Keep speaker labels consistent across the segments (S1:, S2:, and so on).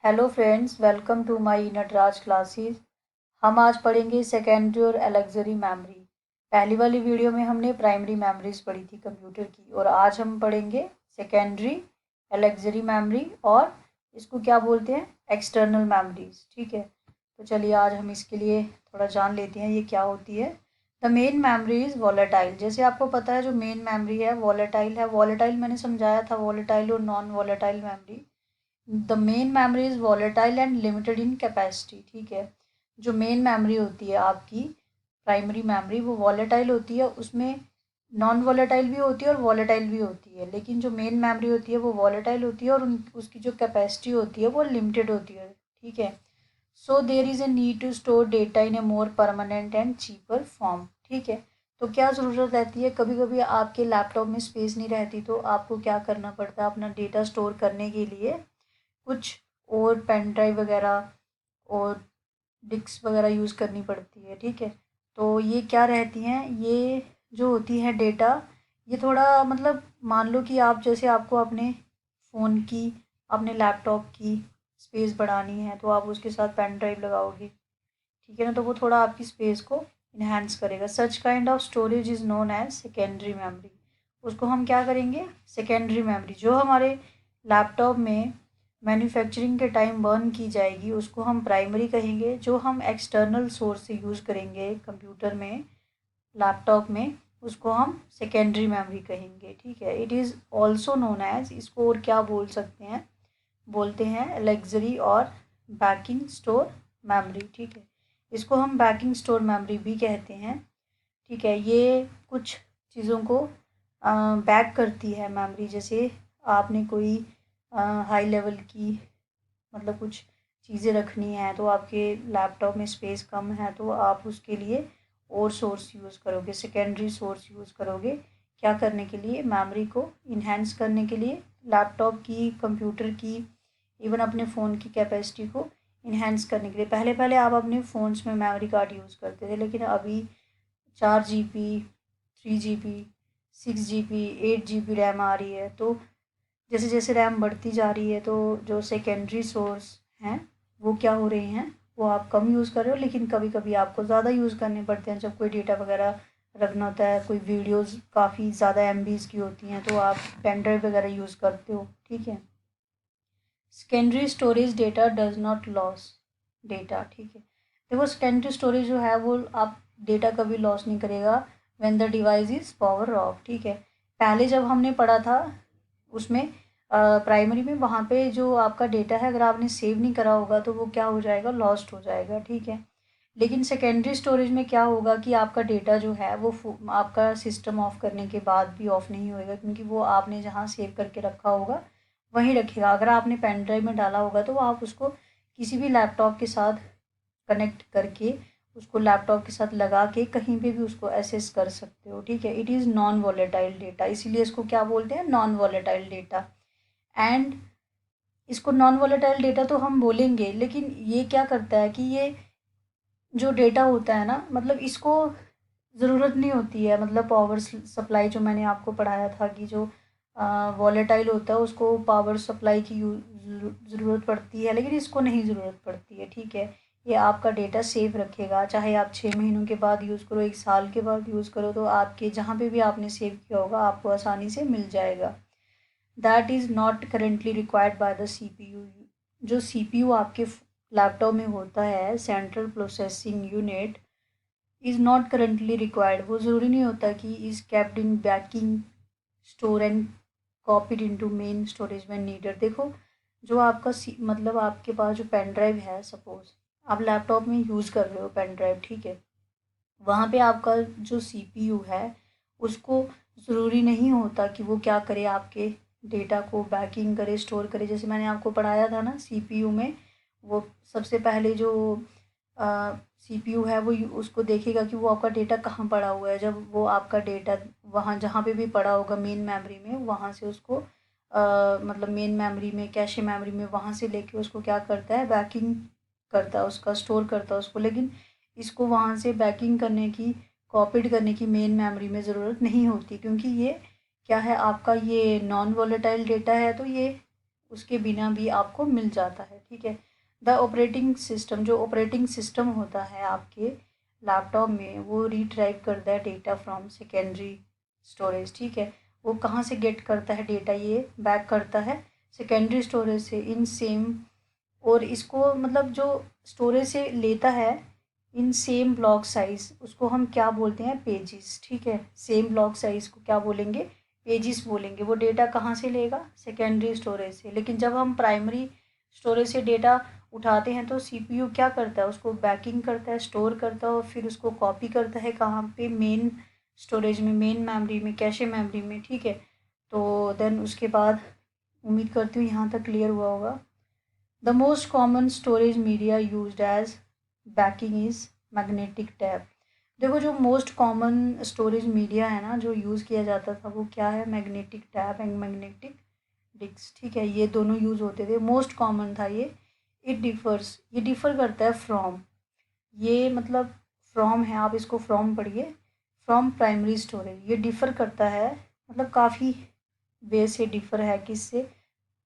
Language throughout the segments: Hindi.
S1: Hello friends, welcome to my Nataraj classes. हम आज पढ़ेंगे सेकेंडरी और एलेक्जरी मेमोरी। पहली वाली वीडियो में हमने प्राइमरी मेमोरीज पढ़ी थी कंप्यूटर की, और आज हम पढ़ेंगे सेकेंडरी, एलेक्जरी मेमोरी, और इसको क्या बोलते हैं, एक्सटर्नल मेमोरीज। ठीक है, तो चलिए आज हम इसके लिए थोड़ा जान लेते हैं ये क्या होती है। The main memory is volatile. जैसे आपको पता है जो मेन मेमोरी है वॉलेटाइल है। वॉलेटाइल मैंने समझाया था, वॉलेटाइल और non volatile memory. The main memory is volatile and limited in capacity. ठीक है, जो मेन मेमोरी होती है आपकी प्राइमरी मेमोरी, वो वॉलेटाइल होती है। उसमें नॉन वॉलेटाइल भी होती है और वॉलेटाइल भी होती है, लेकिन जो मेन मेमोरी होती है वो वॉलेटाइल होती है, और उसकी जो कैपेसिटी होती है वो लिमिटेड होती है। ठीक है, so there is a need to store data in a more permanent and cheaper form. ठीक है, तो क्या ज़रूरत रहती है, कभी कभी आपके लैपटॉप में स्पेस नहीं रहती, तो आपको क्या करना पड़ता है, अपना डेटा स्टोर करने के लिए कुछ और पेन ड्राइव वगैरह और डिस्क वगैरह यूज़ करनी पड़ती है। ठीक है, तो ये क्या रहती हैं, ये जो होती है डेटा, ये थोड़ा मतलब मान लो कि आप जैसे आपको अपने फ़ोन की, अपने लैपटॉप की स्पेस बढ़ानी है, तो आप उसके साथ पेन ड्राइव लगाओगे। ठीक है ना, तो वो थोड़ा आपकी स्पेस को इन्हांस करेगा। Such kind of storage is known as secondary memory. उसको हम क्या करेंगे, सेकेंडरी मेमोरी। जो हमारे लैपटॉप में मैन्युफैक्चरिंग के टाइम बर्न की जाएगी उसको हम प्राइमरी कहेंगे। जो हम एक्सटर्नल सोर्स से यूज़ करेंगे कंप्यूटर में, लैपटॉप में, उसको हम सेकेंडरी मेमोरी कहेंगे। ठीक है, it is also known as, इसको और क्या बोल सकते हैं, बोलते हैं लग्जरी और बैकिंग स्टोर मेमोरी। ठीक है, इसको हम बैकिंग स्टोर मेमोरी भी कहते हैं। ठीक है, ये कुछ चीज़ों को बैक करती है मेमोरी। जैसे आपने कोई हाई लेवल की मतलब कुछ चीज़ें रखनी है, तो आपके लैपटॉप में स्पेस कम है, तो आप उसके लिए और सोर्स यूज़ करोगे, सेकेंडरी सोर्स यूज़ करोगे। क्या करने के लिए, मेमोरी को इन्हेंस करने के लिए, लैपटॉप की, कंप्यूटर की, इवन अपने फ़ोन की कैपेसिटी को इन्हेंस करने के लिए। पहले पहले आप अपने फ़ोन्स में मेमोरी कार्ड यूज़ करते थे, लेकिन अभी 4 GB, 3 GB, 6 GB, 8 GB RAM आ रही है। तो जैसे जैसे रैम बढ़ती जा रही है, तो जो सेकेंडरी सोर्स हैं वो क्या हो रहे हैं, वो आप कम यूज़ कर रहे हो, लेकिन कभी कभी आपको ज़्यादा यूज़ करने पड़ते हैं। जब कोई डेटा वगैरह रखना होता है, कोई वीडियोस काफ़ी ज़्यादा MBs की होती हैं, तो आप पेन ड्राइव वगैरह यूज़ करते हो। ठीक है, secondary storage data does not loss data. ठीक है, देखो सेकेंडरी स्टोरेज जो है वो आप डेटा कभी लॉस नहीं करेगा when the device is power of. ठीक है, पहले जब हमने पढ़ा था उसमें प्राइमरी में, वहाँ पे जो आपका डेटा है अगर आपने सेव नहीं करा होगा तो वो क्या हो जाएगा, लॉस्ट हो जाएगा। ठीक है, लेकिन सेकेंडरी स्टोरेज में क्या होगा कि आपका डेटा जो है वो आपका सिस्टम ऑफ करने के बाद भी ऑफ नहीं होएगा, क्योंकि वो आपने जहाँ सेव करके रखा होगा वहीं रखेगा। अगर आपने पेन ड्राइव में डाला होगा तो आप उसको किसी भी लैपटॉप के साथ कनेक्ट करके, उसको लैपटॉप के साथ लगा के कहीं पे भी उसको एक्सेस कर सकते हो। ठीक है, it is non volatile data, इसीलिए इसको क्या बोलते हैं, नॉन वॉलेटाइल डेटा। एंड इसको नॉन वॉलेटाइल डेटा तो हम बोलेंगे, लेकिन ये क्या करता है कि ये जो डेटा होता है ना, मतलब इसको ज़रूरत नहीं होती है, मतलब पावर सप्लाई जो मैंने आपको पढ़ाया था कि जो वॉलेटाइल होता है उसको पावर सप्लाई की ज़रूरत पड़ती है, लेकिन इसको नहीं ज़रूरत पड़ती है। ठीक है, ये आपका डेटा सेव रखेगा, चाहे आप 6 महीनों के बाद यूज़ करो, 1 साल के बाद यूज़ करो, तो आपके जहाँ पे भी आपने सेव किया होगा आपको आसानी से मिल जाएगा। That is not currently required by the CPU। जो CPU आपके लैपटॉप में होता है, central processing unit, is not currently required, वो ज़रूरी नहीं होता कि is kept in banking store and copied into main storage when needed. देखो, जो आपका मतलब आपके पास जो पेन ड्राइव है, सपोज आप लैपटॉप में यूज़ कर रहे हो पेन ड्राइव। ठीक है, वहाँ पे आपका जो CPU है उसको ज़रूरी नहीं होता कि वो क्या करे, आपके डेटा को बैकिंग करे, स्टोर करे। जैसे मैंने आपको पढ़ाया था ना, CPU में वो सबसे पहले जो CPU है वो उसको देखेगा कि वो आपका डेटा कहाँ पड़ा हुआ है। जब वो आपका डेटा वहाँ जहाँ पे भी पड़ा होगा मेन मेमोरी में, वहाँ से उसको मतलब मेन मेमोरी में, कैशे मेमोरी में, वहाँ से लेके उसको क्या करता है, बैकिंग करता है, उसका स्टोर करता है उसको। लेकिन इसको वहाँ से बैकिंग करने की, कॉपीड करने की मेन मेमोरी में ज़रूरत नहीं होती, क्योंकि ये क्या है, आपका ये नॉन वॉलेटाइल डेटा है, तो ये उसके बिना भी आपको मिल जाता है, ठीक है। द ऑपरेटिंग सिस्टम, जो ऑपरेटिंग सिस्टम होता है आपके लैपटॉप में, वो रिट्राइव करता है डेटा फ्रॉम सेकेंडरी स्टोरेज, ठीक है। वो कहाँ से गेट करता है डेटा, ये बैक करता है सेकेंडरी स्टोरेज से इन सेम, और इसको मतलब जो स्टोरेज से लेता है इन सेम ब्लॉक साइज, उसको हम क्या बोलते हैं, पेजेस, ठीक है। सेम ब्लॉक साइज को क्या बोलेंगे, पेजेस बोलेंगे। वो डेटा कहाँ से लेगा, सेकेंडरी स्टोरेज से। लेकिन जब हम प्राइमरी स्टोरेज से डेटा उठाते हैं तो सीपीयू क्या करता है, उसको बैकिंग करता है, स्टोर करता है और फिर उसको कॉपी करता है कहाँ पे, मेन स्टोरेज में, मेन मेमोरी में, कैशे मेमोरी में, ठीक है। तो देन उसके बाद उम्मीद करती हूँ यहाँ तक क्लियर हुआ होगा। The most common storage media used as backing is magnetic tape. देखो जो मोस्ट कॉमन स्टोरेज मीडिया है ना जो यूज़ किया जाता था, वो क्या है, magnetic tap and magnetic disk, ठीक है। ये दोनों यूज़ होते थे, मोस्ट कॉमन था ये। इट डिफर्स, ये डिफ़र करता है फ्रॉम, ये मतलब फ्रॉम है, आप इसको फ्रॉम पढ़िए, फ्रॉम प्राइमरी स्टोरेज। ये डिफ़र करता है मतलब काफ़ी वे से डिफ़र है किससे,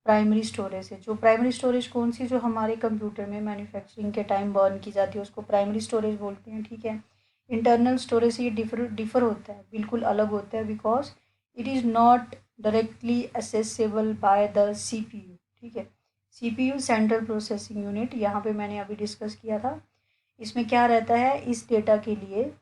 S1: प्राइमरी स्टोरेज से। जो प्राइमरी स्टोरेज कौन सी, जो हमारे कंप्यूटर में मैन्युफैक्चरिंग के टाइम बर्न की जाती है, उसको प्राइमरी स्टोरेज बोलते हैं, ठीक है। इंटरनल स्टोरेज से ये डिफर होता है, बिल्कुल अलग होता है, because it is not directly accessible by the CPU, ठीक है। सीपीयू सेंट्रल प्रोसेसिंग यूनिट, यहाँ पे मैंने अभी डिस्कस किया था। इसमें क्या रहता है, इस डेटा के लिए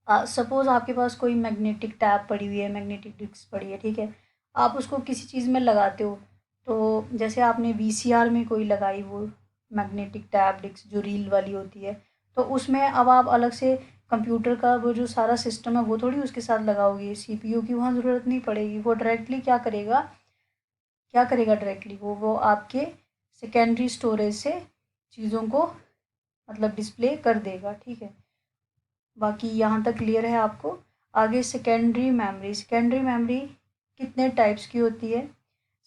S1: सपोज़ आपके पास कोई मैग्नेटिक टैब पड़ी हुई है, मैग्नेटिक डिस्क पड़ी है, ठीक है। आप उसको किसी चीज़ में लगाते हो, तो जैसे आपने वीसीआर में कोई लगाई वो मैग्नेटिक टैब डिस्क जो रील वाली होती है, तो उसमें अब आप अलग से कंप्यूटर का वो जो सारा सिस्टम है वो थोड़ी उसके साथ लगाओगे, सीपीयू की वहाँ ज़रूरत नहीं पड़ेगी। वो डायरेक्टली क्या करेगा, डायरेक्टली वो आपके सेकेंडरी स्टोरेज से चीज़ों को मतलब डिस्प्ले कर देगा, ठीक है। बाकी यहाँ तक क्लियर है आपको। आगे सेकेंडरी मेमोरी, सेकेंडरी मेमोरी कितने टाइप्स की होती है।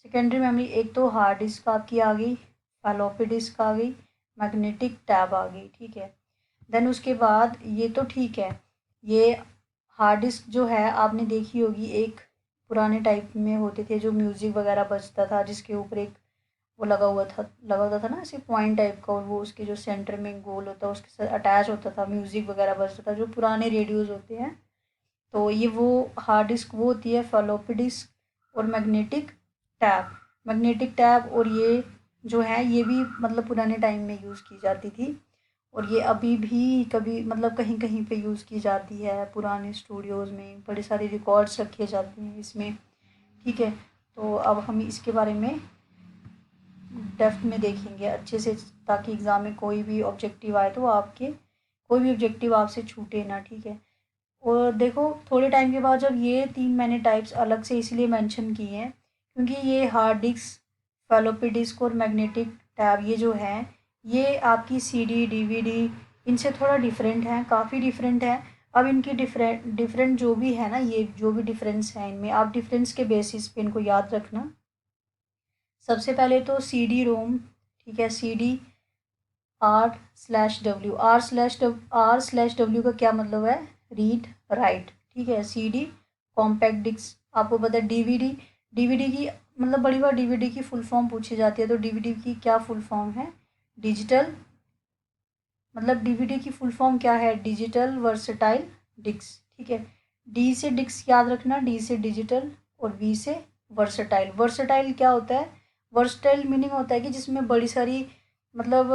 S1: सेकेंडरी मेमोरी एक तो हार्ड डिस्क आपकी आ गई, फ्लॉपी डिस्क आ गई, मैग्नेटिक टैब आ गई, ठीक है। देन उसके बाद ये तो ठीक है, ये हार्ड डिस्क जो है आपने देखी होगी, एक पुराने टाइप में होते थे जो म्यूज़िक वगैरह बजता था, जिसके ऊपर एक वो लगा होता था ना ऐसे पॉइंट टाइप का, और वो उसके जो सेंटर में गोल होता उसके साथ अटैच होता था, म्यूज़िक वगैरह बजता था, जो पुराने रेडियोज़ होते हैं। तो ये वो हार्ड डिस्क वो होती है, फ्लॉपी डिस्क और मैग्नेटिक टैब और ये जो है ये भी मतलब पुराने टाइम में यूज़ की जाती थी, और ये अभी भी कभी मतलब कहीं कहीं पे यूज़ की जाती है, पुराने स्टूडियोज़ में बड़े सारे रिकॉर्ड्स रखे जाते हैं इसमें, ठीक है। तो अब हम इसके बारे में डेप्थ में देखेंगे अच्छे से, ताकि एग्ज़ाम में कोई भी ऑब्जेक्टिव आए तो आपके कोई भी ऑब्जेक्टिव आपसे छूटे ना, ठीक है। और देखो थोड़े टाइम के बाद जब ये तीन मैंने टाइप्स अलग से इसलिए मेंशन किए हैं क्योंकि ये हार्ड डिस्क, फ्लॉपी डिस्क और मैग्नेटिक टैब ये जो है ये आपकी सीडी डीवीडी इनसे थोड़ा डिफरेंट है, काफ़ी डिफरेंट है। अब इनकी डिफरेंट डिफरेंट जो भी है ना, ये जो भी डिफरेंस है इनमें, आप डिफरेंस के बेसिस पे इनको याद रखना। सबसे पहले तो सी डी रोम, ठीक है, सी डी R/W, R/W का क्या मतलब है, रीड राइट, ठीक है। सी डी कॉम्पैक्ट डिस्क, आपको पता है डीवीडी, डीवीडी की मतलब बड़ी बार डीवीडी की फुल फॉर्म पूछी जाती है, तो डीवीडी की क्या फुल फॉर्म है, डिजिटल, मतलब डीवीडी की फुल फॉर्म क्या है, डिजिटल वर्सटाइल डिस्क, ठीक है। डी से डिस्क याद रखना, डी से डिजिटल और वी से वर्सटाइल। वर्सटाइल क्या होता है, वर्सटाइल मीनिंग होता है कि जिसमें बड़ी सारी मतलब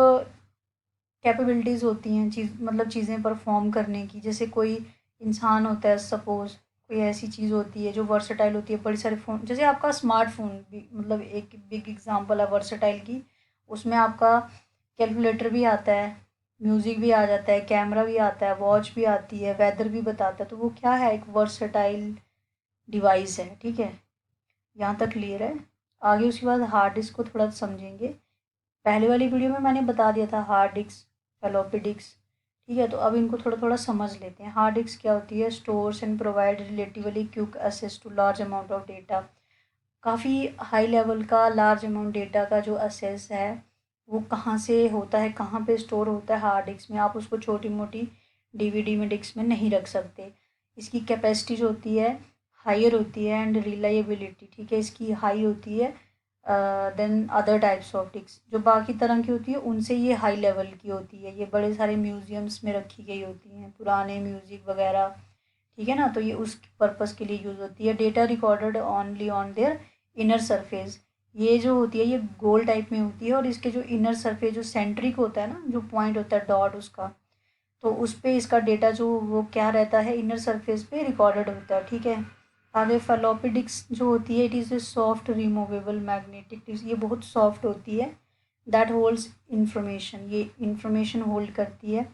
S1: कैपेबिलिटीज़ होती हैं, मतलब चीज़ें परफॉर्म करने की। जैसे कोई इंसान होता है, सपोज़ कोई ऐसी चीज़ होती है जो वर्सटाइल होती है, बड़ी सारे फ़ोन, जैसे आपका स्मार्टफ़ोन भी मतलब एक बिग एग्जांपल है वर्सटाइल की। उसमें आपका कैलकुलेटर भी आता है, म्यूज़िक भी आ जाता है, कैमरा भी आता है, वॉच भी आती है, वेदर भी बताता है, तो वो क्या है, एक वर्सटाइल डिवाइस है, ठीक है। यहाँ तक क्लियर है। आगे उसके बाद हार्ड डिस्क को थोड़ा समझेंगे। पहले वाली वीडियो में मैंने बता दिया था हार्ड डिस्क, फ्लॉपी डिस्क, ठीक है। तो अब इनको थोड़ा थोड़ा समझ लेते हैं। हार्ड डिस्क क्या होती है, stores and provide relatively quick access to large amount of data. काफ़ी हाई लेवल का लार्ज अमाउंट डेटा का जो एक्सेस है वो कहाँ से होता है, कहाँ पे स्टोर होता है, हार्ड डिस्क में। आप उसको छोटी मोटी डीवीडी में, डिस्क में नहीं रख सकते। इसकी कैपेसिटी जो होती है हाइयर होती है एंड रिलायबिलिटी, ठीक है, इसकी हाई होती है than other types of disk जो बाकी तरह की होती है उनसे ये हाई लेवल की होती है, ये बड़े सारे म्यूजियम्स में रखी गई होती हैं, पुराने म्यूज़िक वगैरह, ठीक है ना। तो ये उस पर्पज़ के लिए यूज़ होती है। Data recorded only on their inner surface, ये जो होती है ये गोल टाइप में होती है और इसके जो इनर सरफेस जो सेंट्रिक होता है ना, जो पॉइंट होता है डॉट उसका, तो उस पे इसका डेटा जो वो क्या रहता है, इनर सरफेस पे रिकॉर्डेड होता है, ठीक है। आगे फ्लोपी डिस्क जो होती है, it is a soft removable magnetic disk, ये बहुत सॉफ्ट होती है। दैट होल्ड्स इंफॉर्मेशन, ये इंफॉर्मेशन होल्ड करती है।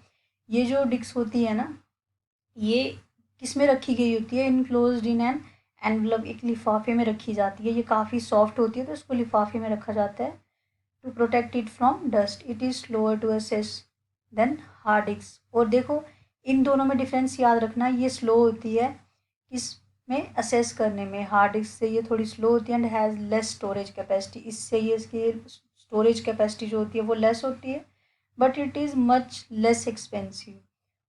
S1: ये जो डिस्क होती है ना, ये किस में रखी गई होती है, इनक्लोज्ड इन एन एनवलप, एक लिफाफे में रखी जाती है। ये काफ़ी सॉफ्ट होती है तो इसको लिफाफे में रखा जाता है to protect it from dust. It is slower to access than hard disk. और देखो इन दोनों में डिफरेंस याद रखना, ये स्लो होती है किस में, असेस करने में। हार्ड डिस्क से ये थोड़ी स्लो होती है and has less storage capacity, इससे ये इसकी स्टोरेज कैपेसिटी जो होती है वो लेस होती है, but it is much less expensive,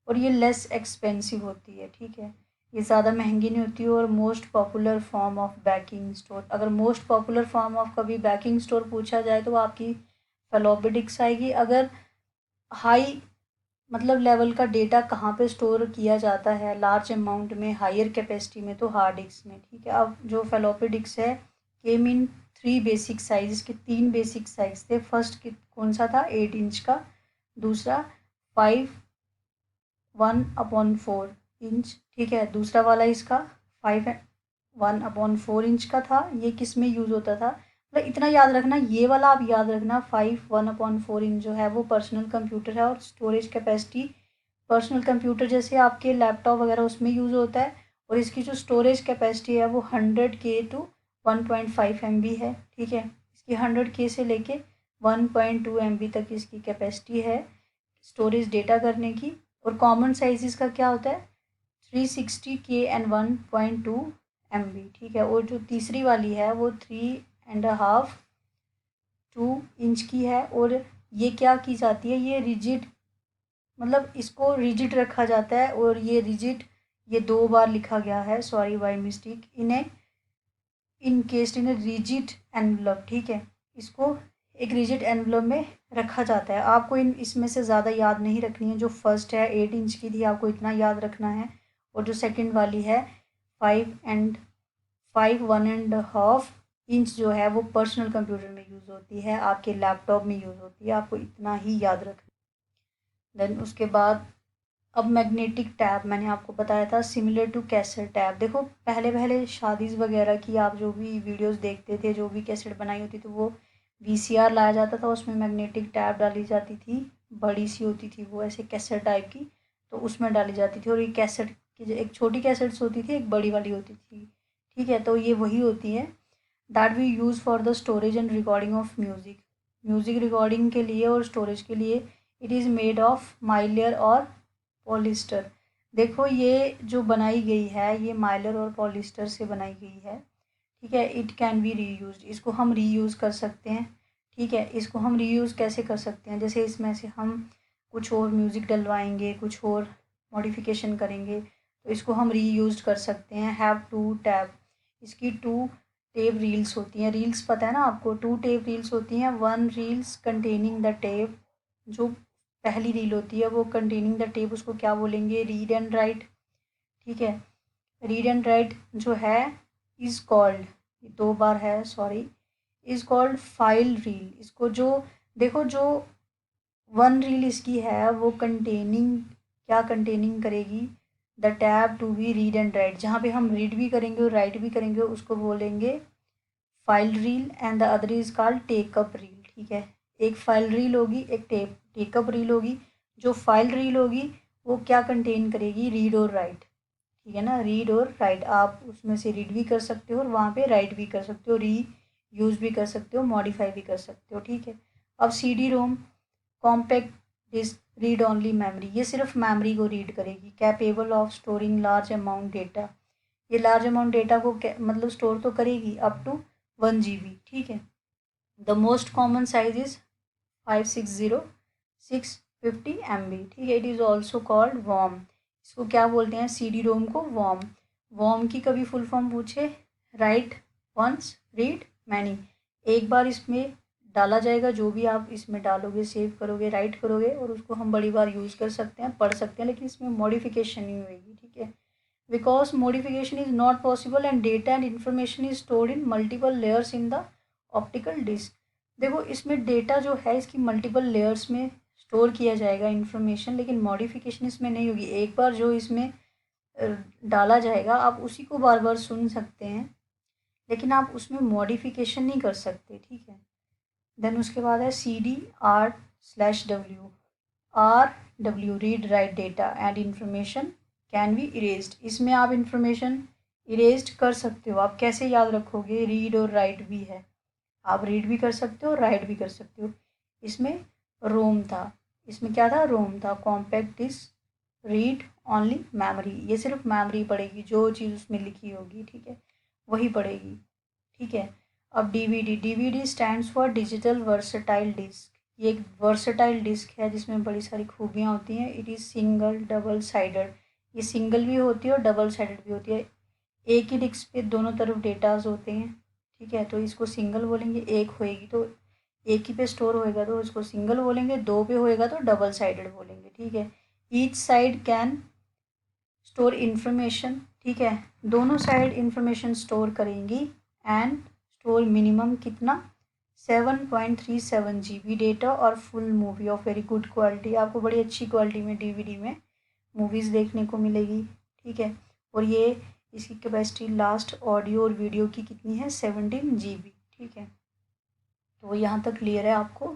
S1: और ये लेस एक्सपेंसिव होती है, ठीक है। ये ज़्यादा महंगी नहीं होती है। और most popular form of banking store, अगर मोस्ट पॉपुलर फॉर्म ऑफ कभी बैकिंग स्टोर पूछा जाए तो आपकी फ्लोपी डिस्क आएगी। अगर हाई मतलब लेवल का डेटा कहाँ पे स्टोर किया जाता है लार्ज अमाउंट में, हायर कैपेसिटी में, तो हार्ड डिस्क में, ठीक है। अब जो फ्लोपी डिस्क है, केम इन 3 बेसिक साइज, इसके 3 बेसिक साइज थे। फर्स्ट कौन सा था, 8 इंच का, दूसरा 5/1/4 इंच, ठीक है। दूसरा वाला इसका 5/1/4 इंच का था। ये किस में यूज़ होता था, मतलब इतना याद रखना, ये वाला आप याद रखना, 5/1/4 इंच जो है वो पर्सनल कंप्यूटर है। और स्टोरेज कैपेसिटी पर्सनल कंप्यूटर जैसे आपके लैपटॉप वगैरह उसमें यूज़ होता है। और इसकी जो स्टोरेज कैपेसिटी है वो 100K टू 1.5 MB है, ठीक है। इसकी 100K से लेके 1.2 MB तक इसकी कैपेसिटी है स्टोरेज डेटा करने की। और कॉमन साइज़ का क्या होता है, 360K एंड 1.2 MB, ठीक है। और जो तीसरी वाली है वो 3.5-2 इंच की है। और ये क्या की जाती है, ये रिजिड, मतलब इसको रिजिड रखा जाता है। और ये रिजिड, ये 2 बार लिखा गया है, सॉरी बाय मिस्टेक, इन्हें इनकेस्ड इन रिजिड एनवलप, ठीक है। इसको एक रिजिड एनवलप में रखा जाता है। आपको इन इसमें से ज़्यादा याद नहीं रखनी है। जो फर्स्ट है 8 इंच की थी, आपको इतना याद रखना है। और जो सेकंड वाली है 5/1.5 इंच जो है वो पर्सनल कंप्यूटर में यूज़ होती है, आपके लैपटॉप में यूज़ होती है, आपको इतना ही याद रखना। देन उसके बाद अब मैग्नेटिक टैब मैंने आपको बताया था सिमिलर टू कैसेट टैब। देखो पहले पहले शादीज़ वगैरह की आप जो भी वीडियोस देखते थे, जो भी कैसेट बनाई होती थी, वो वीसीआर लाया जाता था, उसमें मैग्नेटिक टैब डाली जाती थी, बड़ी सी होती थी वो ऐसे कैसेट टाइप की, तो उसमें डाली जाती थी। और ये कैसेट की एक छोटी कैसेट्स होती थी, एक बड़ी वाली होती थी, ठीक है। तो ये वही होती है that we use for the storage and recording of music, music recording के लिए और स्टोरेज के लिए। It is made of mylar और पॉलिस्टर। देखो ये जो बनाई गई है ये माइलर और पॉलिस्टर से बनाई गई है, ठीक है। इट कैन बी रीयूज्ड, इसको हम रीयूज़ कर सकते हैं, ठीक है। इसको हम रीयूज़ कैसे कर सकते हैं, जैसे इसमें से हम कुछ और म्यूज़िक डलवाएंगे, कुछ और मॉडिफिकेशन करेंगे, तो इसको हम रीयूज़ कर सकते हैं। हैव 2 टैब, इसकी 2 टेप रील्स होती हैं। रील्स पता है ना आपको, 2 टेप रील्स होती हैं। 1 रील्स कंटेनिंग द टेप, जो पहली रील होती है वो कंटेनिंग द टेप, उसको क्या बोलेंगे, रीड एंड राइट, ठीक है। रीड एंड राइट जो है इज़ कॉल्ड, 2 बार है sorry, is called file reel. इसको जो देखो जो 1 रील इसकी है वो कंटेनिंग क्या कंटेनिंग करेगी, the tape to be read and write, जहाँ पे हम रीड भी करेंगे और राइट भी करेंगे उसको बोलेंगे file reel. And the other is called take up reel, ठीक है। एक फाइल रील होगी, एक टेकअप रील होगी। जो फाइल रील होगी वो क्या कंटेन करेगी, रीड और राइट, ठीक है ना। रीड और राइट, आप उसमें से रीड भी कर सकते हो और वहाँ पे राइट भी कर सकते हो, री यूज़ भी कर सकते हो, मॉडिफाई भी कर सकते हो, ठीक है। अब CD ROM compact disc read only memory, ये सिर्फ मेमोरी को रीड करेगी। Capable of storing large amount data, ये लार्ज अमाउंट डेटा को मतलब स्टोर तो करेगी अप टू 1 GB, ठीक है। The most common size is 560-650 MB, ठीक है। इट इज़ ऑल्सो कॉल्ड वॉम, इसको क्या बोलते हैं, CD रोम को वॉम। वॉम की कभी फुल फॉर्म पूछे, राइट वंस रीड मैनी, एक बार इसमें डाला जाएगा, जो भी आप इसमें डालोगे, सेव करोगे, राइट करोगे, और उसको हम बड़ी बार यूज़ कर सकते हैं, पढ़ सकते हैं, लेकिन इसमें मॉडिफिकेशन नहीं होगी, ठीक है। Because modification is not possible and data and information is stored in multiple layers in the optical disk. देखो इसमें डेटा जो है इसकी मल्टीपल लेयर्स में स्टोर किया जाएगा इन्फॉर्मेशन, लेकिन मॉडिफिकेशन इसमें नहीं होगी। एक बार जो इसमें डाला जाएगा आप उसी को बार बार सुन सकते हैं, लेकिन आप उसमें मॉडिफिकेशन नहीं कर सकते, ठीक है। देन उसके बाद है CD/R/W। RW read write data and information can be erased. इसमें आप इंफॉर्मेशन इरेज्ड कर सकते हो। आप कैसे याद रखोगे, रीड और राइट भी है, आप रीड भी कर सकते हो, राइट भी कर सकते हो। इसमें रोम था, इसमें क्या था, रोम था, compact disc, read only memory. ये सिर्फ मेमोरी पड़ेगी, जो चीज़ उसमें लिखी होगी, ठीक है, वही पड़ेगी, ठीक है। अब DVD stands for digital versatile disk. ये एक वर्सटाइल डिस्क है जिसमें बड़ी सारी खूबियाँ होती हैं। It is single double sided. ये सिंगल भी होती है और डबल साइडेड भी होती है। एक ही डिस्क पे दोनों तरफ डेटाज होते हैं, ठीक है, तो इसको सिंगल बोलेंगे। एक होएगी तो एक ही पे स्टोर होएगा तो इसको सिंगल बोलेंगे, दो पे होएगा तो डबल साइडेड बोलेंगे, ठीक है। Each side can store information, ठीक है, दोनों साइड इन्फॉर्मेशन स्टोर करेंगी। एंड स्टोर मिनिमम कितना, 7.37 GB डेटा और full movie of very good quality. आपको बड़ी अच्छी क्वालिटी में डीवीडी में मूवीज़ देखने को मिलेगी, ठीक है। और ये इसकी कैपेसिटी लास्ट ऑडियो और वीडियो की कितनी है, 17 GB, ठीक है। तो यहाँ तक क्लियर है आपको।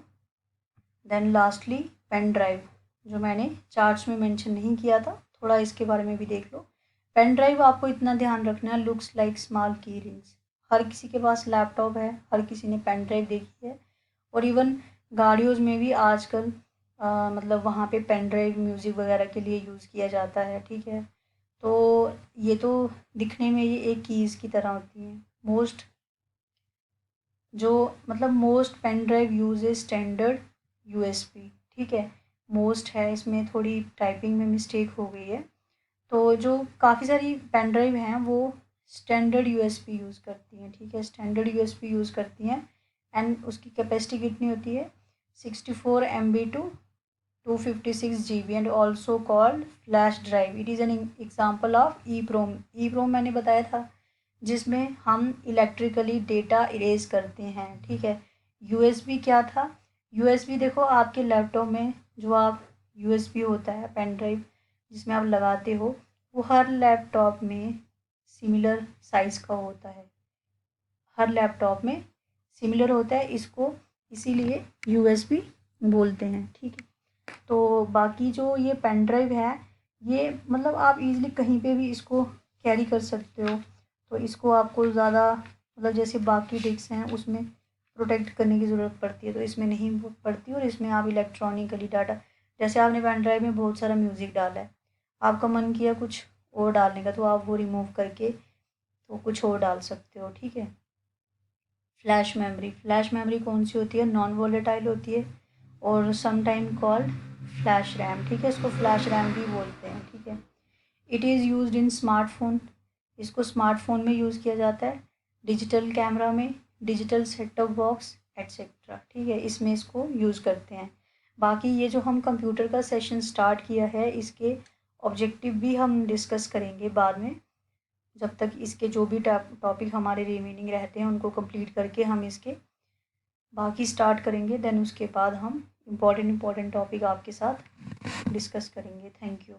S1: देन लास्टली पेन ड्राइव, जो मैंने चार्ट्स में मेंशन नहीं किया था, थोड़ा इसके बारे में भी देख लो। पेन ड्राइव आपको इतना ध्यान रखना है, लुक्स लाइक स्मॉल की रिंग्स। हर किसी के पास लैपटॉप है, हर किसी ने पेन ड्राइव देखी है, और इवन गाड़ियों में भी आजकल मतलब वहाँ पे पेन ड्राइव म्यूज़िक वगैरह के लिए यूज़ किया जाता है, ठीक है। तो ये तो दिखने में ये एक कीज़ की तरह होती है। Most pen drive use a standard USB, ठीक है। मोस्ट है, इसमें थोड़ी टाइपिंग में मिस्टेक हो गई है। तो जो काफ़ी सारी पेन ड्राइव हैं वो स्टैंडर्ड USB यूज़ करती हैं, ठीक है, स्टैंडर्ड USB यूज़ करती हैं। एंड उसकी कैपेसिटी कितनी होती है, 64 MB to 256 GB and also called flash drive. It is an example of EEPROM। EEPROM मैंने बताया था, जिसमें हम इलेक्ट्रिकली डेटा इरेज करते हैं, ठीक है। USB क्या था, USB देखो आपके लैपटॉप में जो आप USB होता है पेन ड्राइव जिसमें आप लगाते हो, वो हर लैपटॉप में सिमिलर साइज़ का होता है, हर लैपटॉप में सिमिलर होता है, इसको इसीलिए USB बोलते हैं, ठीक है। तो बाकी जो ये पेन ड्राइव है, ये मतलब आप इजीली कहीं पे भी इसको कैरी कर सकते हो। तो इसको आपको ज़्यादा मतलब जैसे बाकी डिस्क हैं उसमें प्रोटेक्ट करने की ज़रूरत पड़ती है, तो इसमें नहीं पड़ती। और इसमें आप इलेक्ट्रॉनिकली डाटा, जैसे आपने पेन ड्राइव में बहुत सारा म्यूज़िक डाला है, आपका मन किया कुछ और डालने का, तो आप वो रिमूव करके तो कुछ और डाल सकते हो, ठीक है। फ्लैश मेमोरी कौन सी होती है, नॉन वोलेटाइल होती है और समटाइम कॉल्ड फ्लैश रैम, ठीक है, इसको फ्लैश रैम भी बोलते हैं, ठीक है। It is used in smartphone, इसको स्मार्टफोन में यूज़ किया जाता है, डिजिटल कैमरा में, digital set top box etcetera, ठीक है, इसमें इसको यूज़ करते हैं। बाकी ये जो हम कंप्यूटर का सेशन स्टार्ट किया है, इसके ऑब्जेक्टिव भी हम डिस्कस करेंगे बाद में, जब तक इसके जो भी टॉपिक हमारे रिमेनिंग रहते हैं उनको कंप्लीट करके हम इसके बाकी स्टार्ट करेंगे। देन उसके बाद हम इम्पॉर्टेंट टॉपिक आपके साथ डिस्कस करेंगे। Thank you.